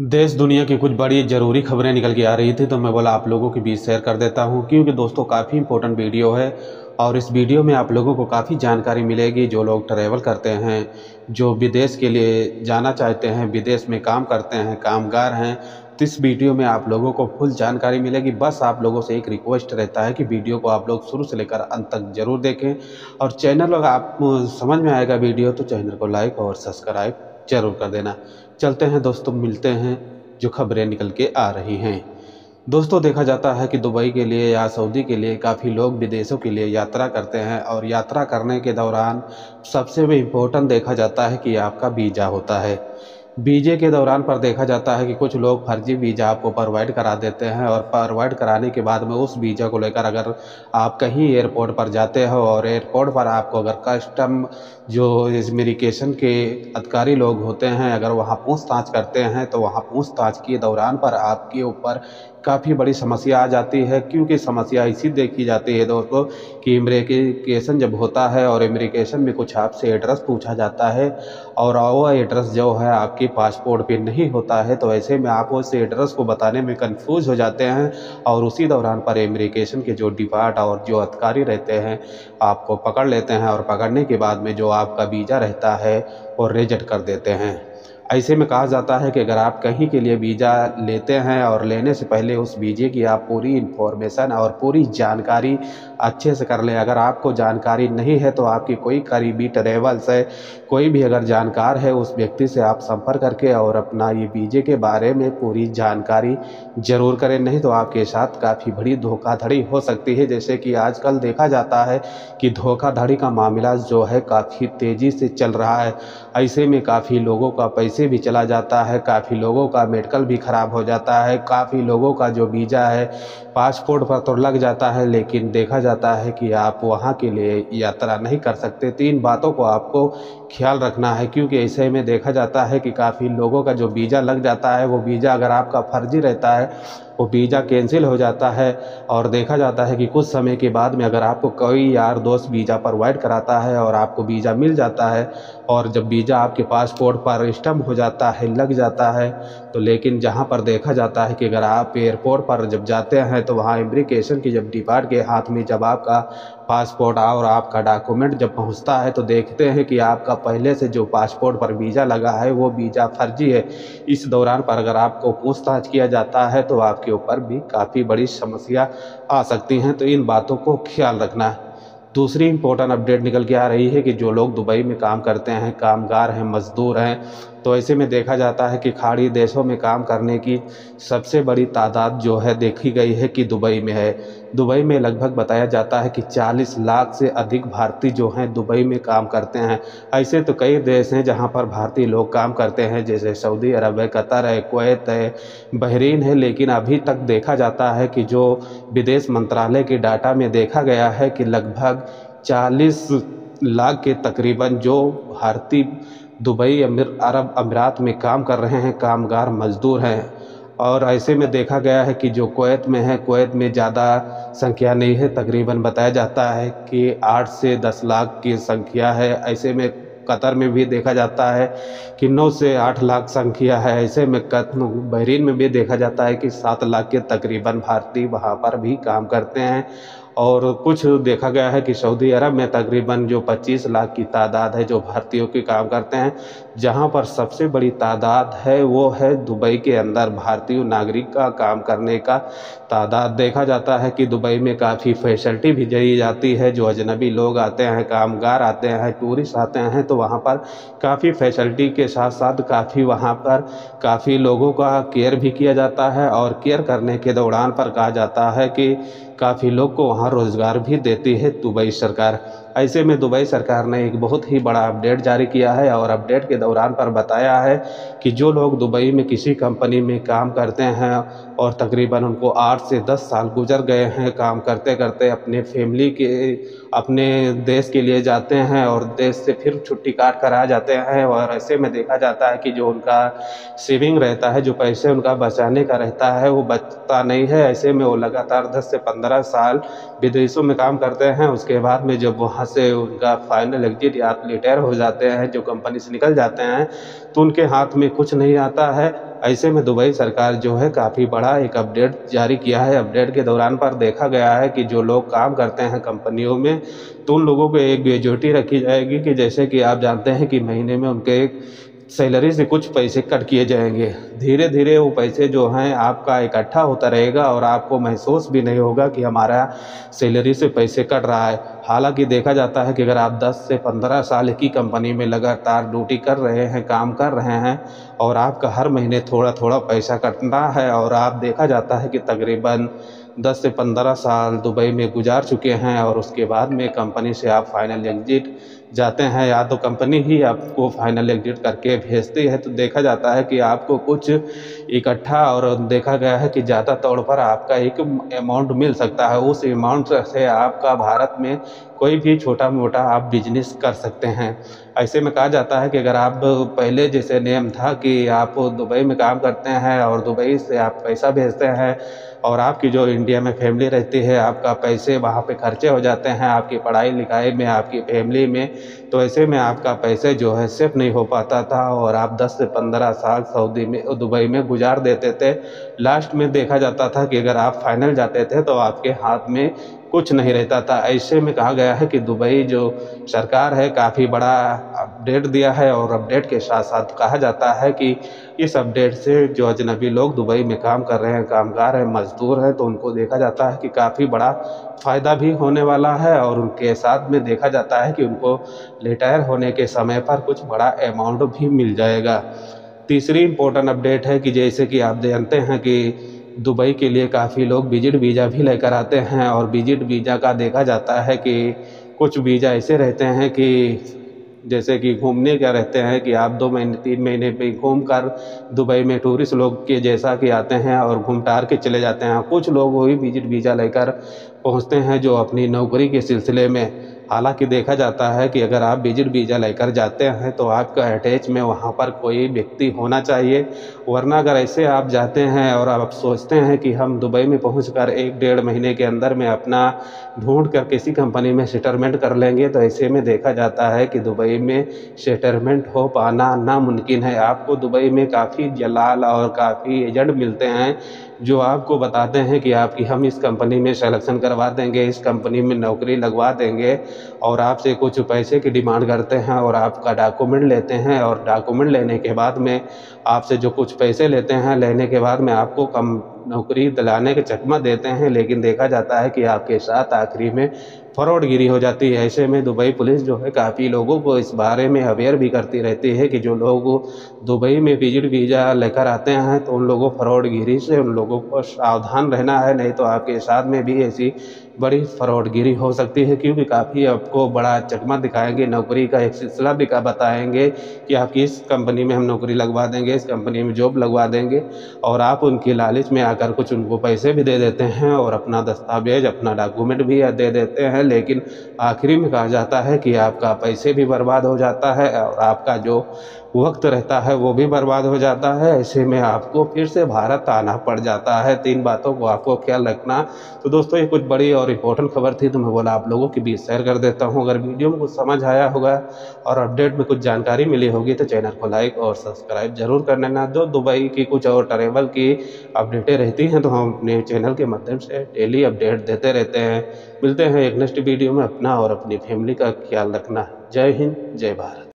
देश दुनिया की कुछ बड़ी ज़रूरी खबरें निकल के आ रही थी, तो मैं बोला आप लोगों के बीच शेयर कर देता हूं, क्योंकि दोस्तों काफ़ी इंपॉर्टेंट वीडियो है। और इस वीडियो में आप लोगों को काफ़ी जानकारी मिलेगी। जो लोग ट्रैवल करते हैं, जो विदेश के लिए जाना चाहते हैं, विदेश में काम करते हैं, कामगार हैं, तो इस वीडियो में आप लोगों को फुल जानकारी मिलेगी। बस आप लोगों से एक रिक्वेस्ट रहता है कि वीडियो को आप लोग शुरू से लेकर अंत तक ज़रूर देखें। और चैनल अगर आप समझ में आएगा वीडियो, तो चैनल को लाइक और सब्सक्राइब जरूर कर देना। चलते हैं दोस्तों, मिलते हैं जो खबरें निकल के आ रही हैं। दोस्तों, देखा जाता है कि दुबई के लिए या सऊदी के लिए काफ़ी लोग विदेशों के लिए यात्रा करते हैं, और यात्रा करने के दौरान सबसे भी इम्पोर्टेंट देखा जाता है कि आपका वीज़ा होता है। वीज़े के दौरान पर देखा जाता है कि कुछ लोग फर्जी वीज़ा आपको प्रोवाइड करा देते हैं, और प्रोवाइड कराने के बाद में उस वीज़ा को लेकर अगर आप कहीं एयरपोर्ट पर जाते हो और एयरपोर्ट पर आपको अगर कस्टम जो इमिग्रेशन के अधिकारी लोग होते हैं, अगर वहाँ पूछताछ करते हैं, तो वहाँ पूछताछ के दौरान पर आपके ऊपर काफ़ी बड़ी समस्या आ जाती है। क्योंकि समस्या इसी देखी जाती है दोस्तों कि इमिग्रेशन जब होता है और इमिग्रेशन में कुछ आपसे एड्रेस पूछा जाता है, और वो एड्रेस जो है आपके पासपोर्ट पे नहीं होता है, तो ऐसे में आप उस एड्रेस को बताने में कंफ्यूज हो जाते हैं। और उसी दौरान पर इमिग्रेशन के जो डिपार्ट और जो अधिकारी रहते हैं आपको पकड़ लेते हैं, और पकड़ने के बाद में जो आपका वीज़ा रहता है वो रिजेक्ट कर देते हैं। ऐसे में कहा जाता है कि अगर आप कहीं के लिए वीज़ा लेते हैं और लेने से पहले उस वीज़े की आप पूरी इन्फॉर्मेशन और पूरी जानकारी अच्छे से कर लें। अगर आपको जानकारी नहीं है तो आपकी कोई करीबी ट्रैवल से कोई भी अगर जानकार है, उस व्यक्ति से आप संपर्क करके और अपना ये वीज़े के बारे में पूरी जानकारी ज़रूर करें। नहीं तो आपके साथ काफ़ी बड़ी धोखाधड़ी हो सकती है। जैसे कि आजकल देखा जाता है कि धोखाधड़ी का मामला जो है काफ़ी तेज़ी से चल रहा है। ऐसे में काफ़ी लोगों का पैसे भी चला जाता है, काफ़ी लोगों का मेडिकल भी ख़राब हो जाता है, काफ़ी लोगों का जो वीज़ा है पासपोर्ट पर तो लग जाता है, लेकिन देखा जाता है कि आप वहाँ के लिए यात्रा नहीं कर सकते। 3 बातों को आपको ख्याल रखना है, क्योंकि ऐसे में देखा जाता है कि काफ़ी लोगों का जो वीज़ा लग जाता है, वो वीज़ा अगर आपका फर्जी रहता है, वो वीज़ा कैंसिल हो जाता है। और देखा जाता है कि कुछ समय के बाद में अगर आपको कोई यार दोस्त वीज़ा प्रोवाइड कराता है और आपको वीज़ा मिल जाता है, और जब वीज़ा आपके पासपोर्ट पर स्टैम्प हो जाता है, लग जाता है, तो लेकिन जहाँ पर देखा जाता है कि अगर आप एयरपोर्ट पर जब जाते हैं, तो वहाँ इमिग्रेशन की जब डिपार्ट के हाथ में जब आपका पासपोर्ट और आपका डॉक्यूमेंट जब पहुँचता है, तो देखते हैं कि आपका पहले से जो पासपोर्ट पर वीज़ा लगा है वो वीज़ा फर्जी है। इस दौरान पर अगर आपको पूछताछ किया जाता है, तो आपके ऊपर भी काफ़ी बड़ी समस्या आ सकती हैं। तो इन बातों को ख्याल रखना है। दूसरी इम्पोर्टेंट अपडेट निकल के आ रही है कि जो लोग दुबई में काम करते हैं, कामगार हैं, मज़दूर हैं, तो ऐसे में देखा जाता है कि खाड़ी देशों में काम करने की सबसे बड़ी तादाद जो है देखी गई है कि दुबई में है। दुबई में लगभग बताया जाता है कि 40 लाख से अधिक भारतीय जो हैं दुबई में काम करते हैं। ऐसे तो कई देश हैं जहां पर भारतीय लोग काम करते हैं, जैसे सऊदी अरब है, कतर है, कुवैत है, बहरीन है। लेकिन अभी तक देखा जाता है कि जो विदेश मंत्रालय के डाटा में देखा गया है कि लगभग 40 लाख के तकरीबन जो भारतीय दुबई अरब अमीरात में काम कर रहे हैं, कामगार मज़दूर हैं। और ऐसे में देखा गया है कि जो कुवैत में है, कुवैत में ज़्यादा संख्या नहीं है, तकरीबन बताया जाता है कि 8 से 10 लाख की संख्या है। ऐसे में कतर में भी देखा जाता है कि 9 से 8 लाख संख्या है। ऐसे में बहरीन में भी देखा जाता है कि 7 लाख के तकरीबन भारतीय वहाँ पर भी काम करते हैं। और कुछ देखा गया है कि सऊदी अरब में तकरीबन जो 25 लाख की तादाद है जो भारतीयों के काम करते हैं। जहां पर सबसे बड़ी तादाद है वो है दुबई के अंदर भारतीय नागरिक का काम करने का तादाद। देखा जाता है कि दुबई में काफ़ी फैसिलिटी भी दी जाती है। जो अजनबी लोग आते हैं, कामगार आते हैं, टूरिस्ट आते हैं, तो वहाँ पर काफ़ी फैसिलिटी के साथ साथ काफ़ी वहाँ पर काफ़ी लोगों का केयर भी किया जाता है। और केयर करने के दौरान पर कहा जाता है कि काफ़ी लोग को वहाँ रोज़गार भी देती है दुबई सरकार। ऐसे में दुबई सरकार ने एक बहुत ही बड़ा अपडेट जारी किया है, और अपडेट के दौरान पर बताया है कि जो लोग दुबई में किसी कंपनी में काम करते हैं और तकरीबन उनको 8 से 10 साल गुजर गए हैं काम करते करते, अपने फैमिली के अपने देश के लिए जाते हैं और देश से फिर छुट्टी काट कर आ जाते हैं। और ऐसे में देखा जाता है कि जो उनका सेविंग रहता है, जो पैसे उनका बचाने का रहता है, वो बचता नहीं है। ऐसे में वो लगातार 10 से 15 साल विदेशों में काम करते हैं। उसके बाद में जब वहाँ वहाँ से उनका फाइनल एग्जिट या रिटायर हो जाते हैं, जो कंपनी से निकल जाते हैं, तो उनके हाथ में कुछ नहीं आता है। ऐसे में दुबई सरकार जो है काफ़ी बड़ा एक अपडेट जारी किया है। अपडेट के दौरान पर देखा गया है कि जो लोग काम करते हैं कंपनियों में, तो उन लोगों को एक ग्रेजुएटी रखी जाएगी कि जैसे कि आप जानते हैं कि महीने में उनके सैलरी से कुछ पैसे कट किए जाएंगे। धीरे धीरे वो पैसे जो हैं आपका इकट्ठा होता रहेगा और आपको महसूस भी नहीं होगा कि हमारा सैलरी से पैसे कट रहा है। हालांकि देखा जाता है कि अगर आप 10 से 15 साल की कंपनी में लगातार ड्यूटी कर रहे हैं, काम कर रहे हैं और आपका हर महीने थोड़ा थोड़ा पैसा कटना है, और आप देखा जाता है कि तकरीबन 10 से 15 साल दुबई में गुजार चुके हैं और उसके बाद में कंपनी से आप फाइनल एग्जिट जाते हैं या तो कंपनी ही आपको फाइनल एग्जिट करके भेजती है, तो देखा जाता है कि आपको कुछ इकट्ठा और देखा गया है कि ज़्यादा तौर पर आपका एक अमाउंट मिल सकता है। उस अमाउंट से आपका भारत में कोई भी छोटा मोटा आप बिजनेस कर सकते हैं। ऐसे में कहा जाता है कि अगर आप पहले जैसे नियम था कि आप दुबई में काम करते हैं और दुबई से आप पैसा भेजते हैं और आपकी जो इंडिया में फैमिली रहती है, आपका पैसे वहाँ पे खर्चे हो जाते हैं आपकी पढ़ाई लिखाई में, आपकी फैमिली में, तो ऐसे में आपका पैसे जो है सेफ नहीं हो पाता था और आप 10 से 15 साल सऊदी में दुबई में गुजार देते थे। लास्ट में देखा जाता था कि अगर आप फाइनल जाते थे तो आपके हाथ में कुछ नहीं रहता था। ऐसे में कहा गया है कि दुबई जो सरकार है काफ़ी बड़ा अपडेट दिया है और अपडेट के साथ साथ कहा जाता है कि इस अपडेट से जो अजनबी लोग दुबई में काम कर रहे हैं, कामगार हैं, मजदूर हैं, तो उनको देखा जाता है कि काफ़ी बड़ा फ़ायदा भी होने वाला है और उनके साथ में देखा जाता है कि उनको रिटायर होने के समय पर कुछ बड़ा अमाउंट भी मिल जाएगा। तीसरी इम्पोर्टेंट अपडेट है कि जैसे कि आप जानते हैं कि दुबई के लिए काफ़ी लोग विजिट वीज़ा भी लेकर आते हैं और विजिट वीज़ा का देखा जाता है कि कुछ वीज़ा ऐसे रहते हैं कि जैसे कि घूमने क्या रहते हैं कि आप 2 महीने 3 महीने पे घूम कर दुबई में टूरिस्ट लोग के जैसा कि आते हैं और घूम टहल के चले जाते हैं। कुछ लोग वही विजिट वीज़ा लेकर पहुंचते हैं जो अपनी नौकरी के सिलसिले में। हालांकि देखा जाता है कि अगर आप विजिट वीज़ा लेकर जाते हैं तो आपका अटैच में वहां पर कोई व्यक्ति होना चाहिए, वरना अगर ऐसे आप जाते हैं और आप सोचते हैं कि हम दुबई में पहुंचकर 1-1.5 महीने के अंदर में अपना ढूंढ कर किसी कंपनी में सेटलमेंट कर लेंगे, तो ऐसे में देखा जाता है कि दुबई में सेटलमेंट हो पाना नामुमकिन है। आपको दुबई में काफ़ी दलाल और काफ़ी एजेंट मिलते हैं जो आपको बताते हैं कि आपकी हम इस कंपनी में सिलेक्शन करवा देंगे, इस कंपनी में नौकरी लगवा देंगे, और आपसे कुछ पैसे की डिमांड करते हैं और आपका डॉक्यूमेंट लेते हैं और डॉक्यूमेंट लेने के बाद में आपसे जो कुछ पैसे लेते हैं, लेने के बाद में आपको कम नौकरी दिलाने के चकमा देते हैं, लेकिन देखा जाता है कि आपके साथ आखिरी में फ्रॉडगिरी हो जाती है। ऐसे में दुबई पुलिस जो है काफ़ी लोगों को इस बारे में अवेयर भी करती रहती है कि जो लोग दुबई में विजिट वीज़ा लेकर आते हैं तो उन लोगों फ्रॉडगिरी से उन लोगों को सावधान रहना है, नहीं तो आपके साथ में भी ऐसी बड़ी फ्रॉडगिरी हो सकती है, क्योंकि काफ़ी आपको बड़ा चकमा दिखाएंगे, नौकरी का एक सिलसिला दिखा बताएंगे कि आपकी इस कंपनी में हम नौकरी लगवा देंगे, इस कंपनी में जॉब लगवा देंगे, और आप उनकी लालच में आकर कुछ उनको पैसे भी दे देते हैं और अपना दस्तावेज अपना डॉक्यूमेंट भी दे देते हैं, लेकिन आखिरी में कहा जाता है कि आपका पैसे भी बर्बाद हो जाता है और आपका जो वक्त रहता है वो भी बर्बाद हो जाता है। ऐसे में आपको फिर से भारत आना पड़ जाता है। 3 बातों को आपको ख्याल रखना। तो दोस्तों ये कुछ बड़ी और इम्पोर्टेंट खबर थी, तो मैं बोला आप लोगों के बीच शेयर कर देता हूं। अगर वीडियो में कुछ समझ आया होगा और अपडेट में कुछ जानकारी मिली होगी तो चैनल को लाइक और सब्सक्राइब जरूर कर लेना। जो दुबई की कुछ और ट्रैवल की अपडेटें रहती हैं तो हम अपने चैनल के माध्यम से डेली अपडेट देते रहते हैं। मिलते हैं एक नेक्स्ट वीडियो में। अपना और अपनी फैमिली का ख्याल रखना। जय हिंद, जय भारत।